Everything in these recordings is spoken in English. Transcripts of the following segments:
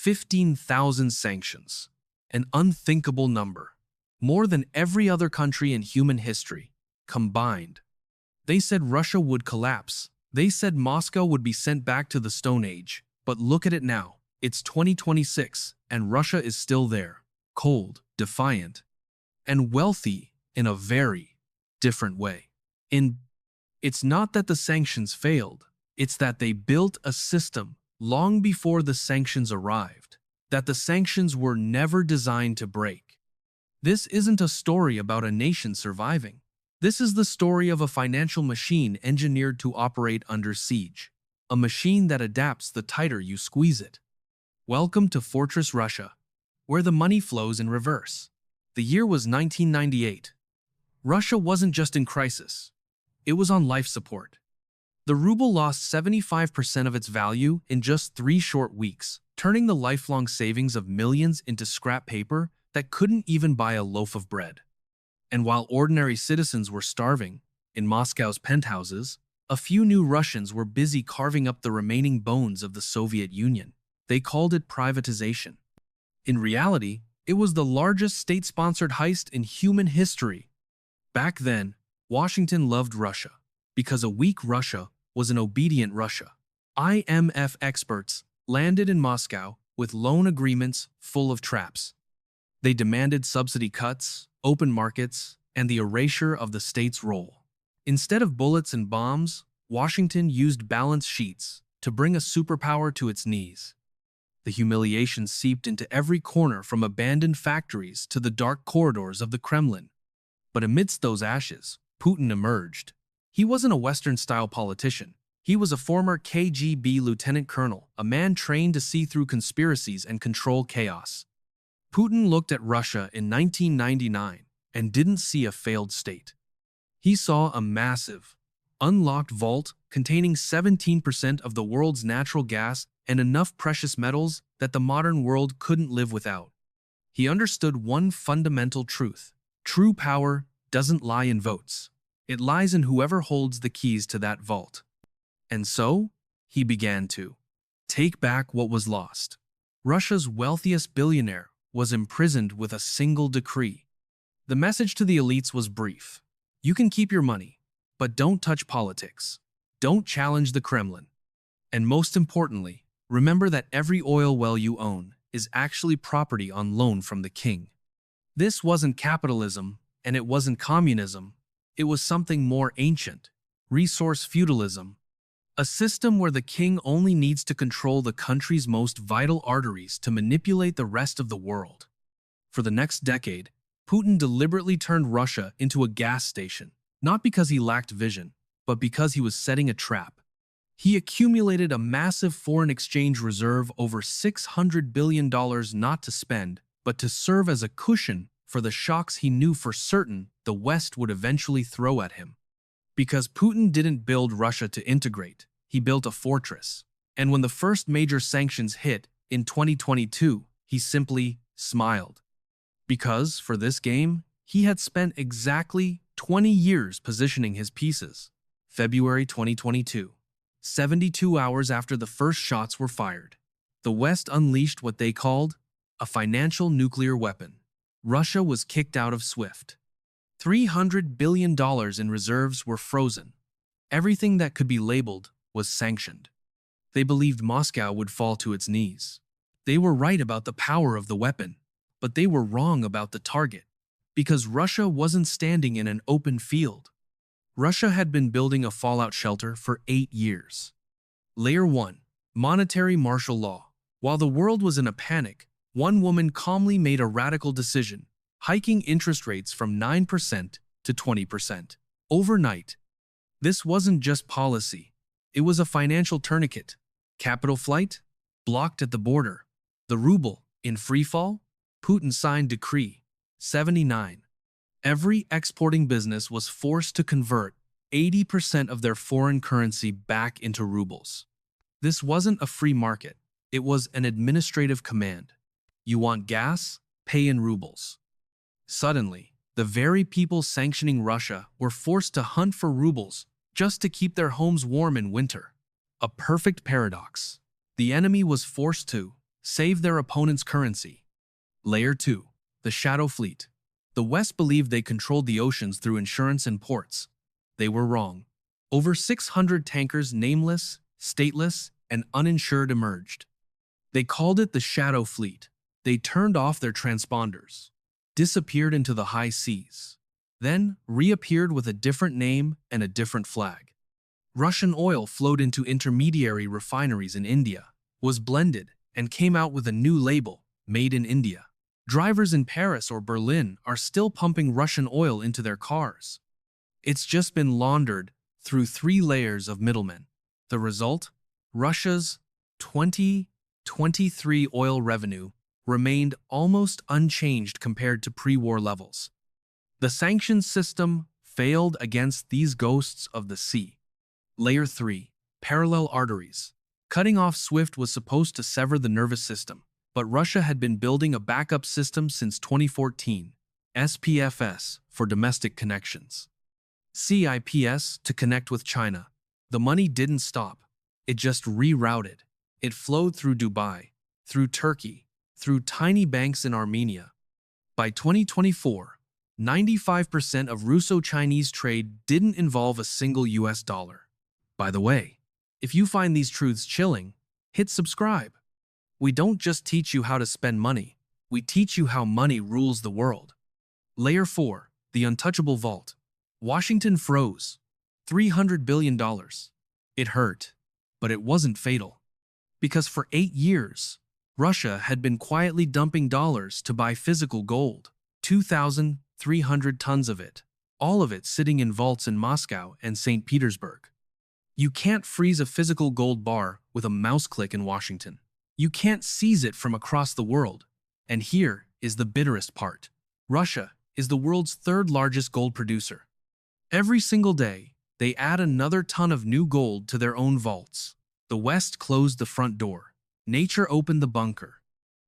15,000 sanctions, an unthinkable number, more than every other country in human history, combined. They said Russia would collapse. They said Moscow would be sent back to the Stone Age. But look at it now. It's 2026, and Russia is still there, cold, defiant, and wealthy in a very different way. It's not that the sanctions failed, it's that they built a system long before the sanctions arrived, that the sanctions were never designed to break. This isn't a story about a nation surviving. This is the story of a financial machine engineered to operate under siege, a machine that adapts the tighter you squeeze it. Welcome to Fortress Russia, where the money flows in reverse. The year was 1998. Russia wasn't just in crisis. It was on life support. The ruble lost 75% of its value in just 3 short weeks, turning the lifelong savings of millions into scrap paper that couldn't even buy a loaf of bread. And while ordinary citizens were starving in Moscow's penthouses, a few new Russians were busy carving up the remaining bones of the Soviet Union. They called it privatization. In reality, it was the largest state-sponsored heist in human history. Back then, Washington loved Russia because a weak Russia was an obedient Russia. IMF experts landed in Moscow with loan agreements full of traps. They demanded subsidy cuts, open markets, and the erasure of the state's role. Instead of bullets and bombs, Washington used balance sheets to bring a superpower to its knees. The humiliation seeped into every corner, from abandoned factories to the dark corridors of the Kremlin. But amidst those ashes, Putin emerged. He wasn't a Western-style politician. He was a former KGB lieutenant colonel, a man trained to see through conspiracies and control chaos. Putin looked at Russia in 1999 and didn't see a failed state. He saw a massive, unlocked vault containing 17% of the world's natural gas and enough precious metals that the modern world couldn't live without. He understood one fundamental truth. True power doesn't lie in votes. It lies in whoever holds the keys to that vault. And so, he began to take back what was lost. Russia's wealthiest billionaire was imprisoned with a single decree. The message to the elites was brief. You can keep your money, but don't touch politics. Don't challenge the Kremlin. And most importantly, remember that every oil well you own is actually property on loan from the king. This wasn't capitalism, and it wasn't communism. It was something more ancient, resource feudalism, a system where the king only needs to control the country's most vital arteries to manipulate the rest of the world. For the next decade, Putin deliberately turned Russia into a gas station, not because he lacked vision, but because he was setting a trap. He accumulated a massive foreign exchange reserve, over $600 billion, not to spend, but to serve as a cushion for the shocks he knew for certain the West would eventually throw at him. Because Putin didn't build Russia to integrate, he built a fortress. And when the first major sanctions hit in 2022, he simply smiled. Because, for this game, he had spent exactly 20 years positioning his pieces. February 2022. 72 hours after the first shots were fired, the West unleashed what they called a financial nuclear weapon. Russia was kicked out of SWIFT. $300 billion in reserves were frozen. Everything that could be labeled was sanctioned. They believed Moscow would fall to its knees. They were right about the power of the weapon, but they were wrong about the target, because Russia wasn't standing in an open field. Russia had been building a fallout shelter for 8 years. Layer 1. Monetary martial law. While the world was in a panic, one woman calmly made a radical decision, hiking interest rates from 9% to 20%. Overnight. This wasn't just policy. It was a financial tourniquet. Capital flight? Blocked at the border. The ruble in freefall? Putin signed Decree 79. Every exporting business was forced to convert 80% of their foreign currency back into rubles. This wasn't a free market. It was an administrative command. You want gas? Pay in rubles. Suddenly, the very people sanctioning Russia were forced to hunt for rubles just to keep their homes warm in winter. A perfect paradox. The enemy was forced to save their opponent's currency. Layer 2. The Shadow Fleet. The West believed they controlled the oceans through insurance and ports. They were wrong. Over 600 tankers, nameless, stateless, and uninsured, emerged. They called it the Shadow Fleet. They turned off their transponders, disappeared into the high seas, then reappeared with a different name and a different flag. Russian oil flowed into intermediary refineries in India, was blended, and came out with a new label, Made in India. Drivers in Paris or Berlin are still pumping Russian oil into their cars. It's just been laundered through 3 layers of middlemen. The result? Russia's 2023 oil revenue remained almost unchanged compared to pre-war levels. The sanctions system failed against these ghosts of the sea. Layer 3. Parallel arteries. Cutting off SWIFT was supposed to sever the nervous system, but Russia had been building a backup system since 2014, SPFS for domestic connections, CIPS to connect with China. The money didn't stop. It just rerouted. It flowed through Dubai, through Turkey, through tiny banks in Armenia. By 2024, 95% of Russo-Chinese trade didn't involve a single US dollar. By the way, if you find these truths chilling, hit subscribe. We don't just teach you how to spend money, we teach you how money rules the world. Layer 4. The Untouchable Vault. Washington froze. $300 billion. It hurt, but it wasn't fatal. Because for 8 years, Russia had been quietly dumping dollars to buy physical gold, 2,300 tons of it, all of it sitting in vaults in Moscow and St. Petersburg. You can't freeze a physical gold bar with a mouse click in Washington. You can't seize it from across the world. And here is the bitterest part. Russia is the world's 3rd largest gold producer. Every single day, they add another ton of new gold to their own vaults. The West closed the front door. Nature opened the bunker.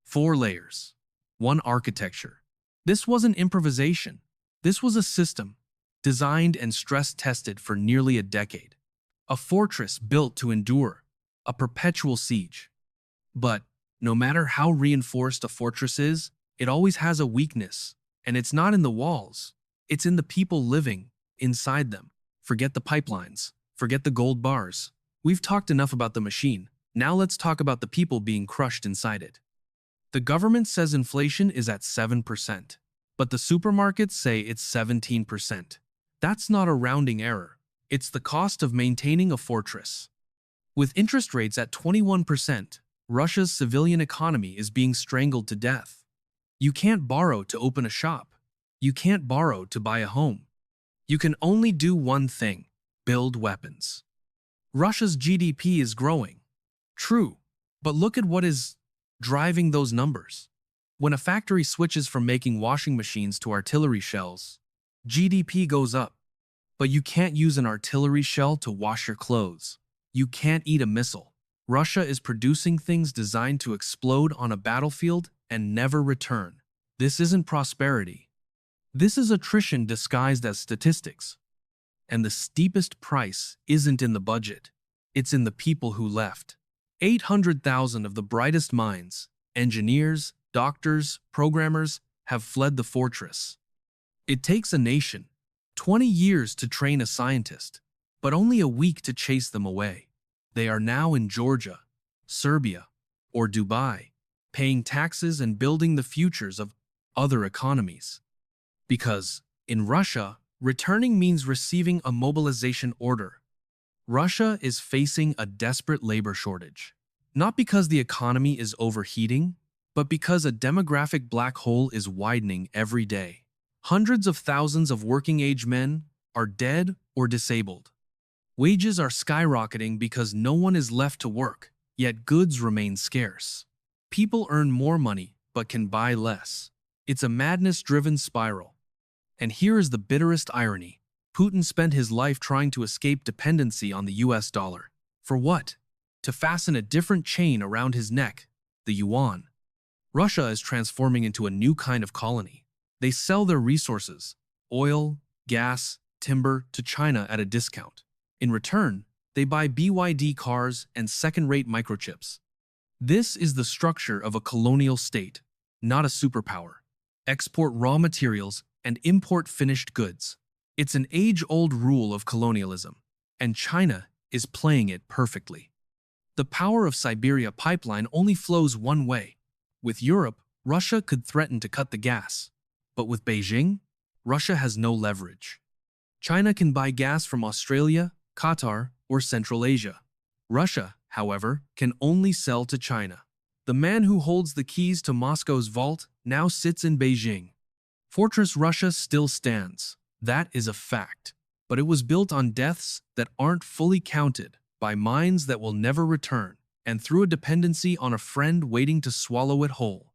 4 layers. 1 architecture. This wasn't improvisation. This was a system, designed and stress-tested for nearly a decade. A fortress built to endure, a perpetual siege. But no matter how reinforced a fortress is, it always has a weakness, and it's not in the walls. It's in the people living inside them. Forget the pipelines. Forget the gold bars. We've talked enough about the machine. Now let's talk about the people being crushed inside it. The government says inflation is at 7%, but the supermarkets say it's 17%. That's not a rounding error. It's the cost of maintaining a fortress. With interest rates at 21%, Russia's civilian economy is being strangled to death. You can't borrow to open a shop. You can't borrow to buy a home. You can only do one thing: build weapons. Russia's GDP is growing. True, but look at what is driving those numbers. When a factory switches from making washing machines to artillery shells, GDP goes up. But you can't use an artillery shell to wash your clothes. You can't eat a missile. Russia is producing things designed to explode on a battlefield and never return. This isn't prosperity. This is attrition disguised as statistics. And the steepest price isn't in the budget. It's in the people who left. 800,000 of the brightest minds, engineers, doctors, programmers, have fled the fortress. It takes a nation 20 years to train a scientist, but only a week to chase them away. They are now in Georgia, Serbia, or Dubai, paying taxes and building the futures of other economies. Because, in Russia, returning means receiving a mobilization order. Russia is facing a desperate labor shortage. Not because the economy is overheating, but because a demographic black hole is widening every day. Hundreds of thousands of working-age men are dead or disabled. Wages are skyrocketing because no one is left to work, yet goods remain scarce. People earn more money but can buy less. It's a madness-driven spiral. And here is the bitterest irony. Putin spent his life trying to escape dependency on the US dollar. For what? To fasten a different chain around his neck, the yuan. Russia is transforming into a new kind of colony. They sell their resources, oil, gas, timber, to China at a discount. In return, they buy BYD cars and second-rate microchips. This is the structure of a colonial state, not a superpower. Export raw materials and import finished goods. It's an age-old rule of colonialism, and China is playing it perfectly. The power of Siberia pipeline only flows one way. With Europe, Russia could threaten to cut the gas. But with Beijing, Russia has no leverage. China can buy gas from Australia, Qatar, or Central Asia. Russia, however, can only sell to China. The man who holds the keys to Moscow's vault now sits in Beijing. Fortress Russia still stands. That is a fact. But it was built on deaths that aren't fully counted, by minds that will never return, and through a dependency on a friend waiting to swallow it whole.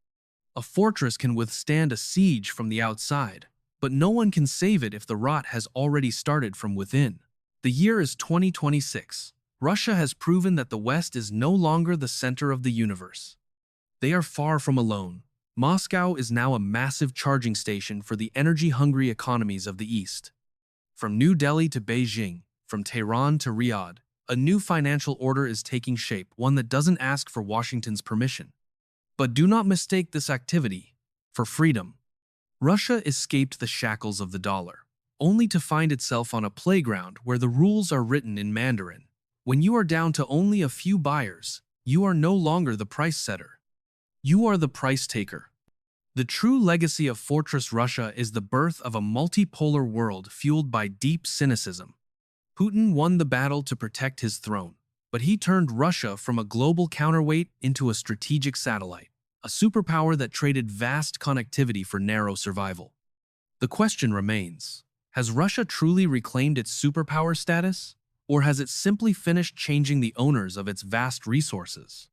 A fortress can withstand a siege from the outside, but no one can save it if the rot has already started from within. The year is 2026. Russia has proven that the West is no longer the center of the universe. They are far from alone. Moscow is now a massive charging station for the energy-hungry economies of the East. From New Delhi to Beijing, from Tehran to Riyadh, a new financial order is taking shape, one that doesn't ask for Washington's permission. But do not mistake this activity for freedom. Russia escaped the shackles of the dollar, only to find itself on a playground where the rules are written in Mandarin. When you are down to only a few buyers, you are no longer the price setter. You are the price taker. The true legacy of Fortress Russia is the birth of a multipolar world fueled by deep cynicism. Putin won the battle to protect his throne, but he turned Russia from a global counterweight into a strategic satellite, a superpower that traded vast connectivity for narrow survival. The question remains, has Russia truly reclaimed its superpower status, or has it simply finished changing the owners of its vast resources?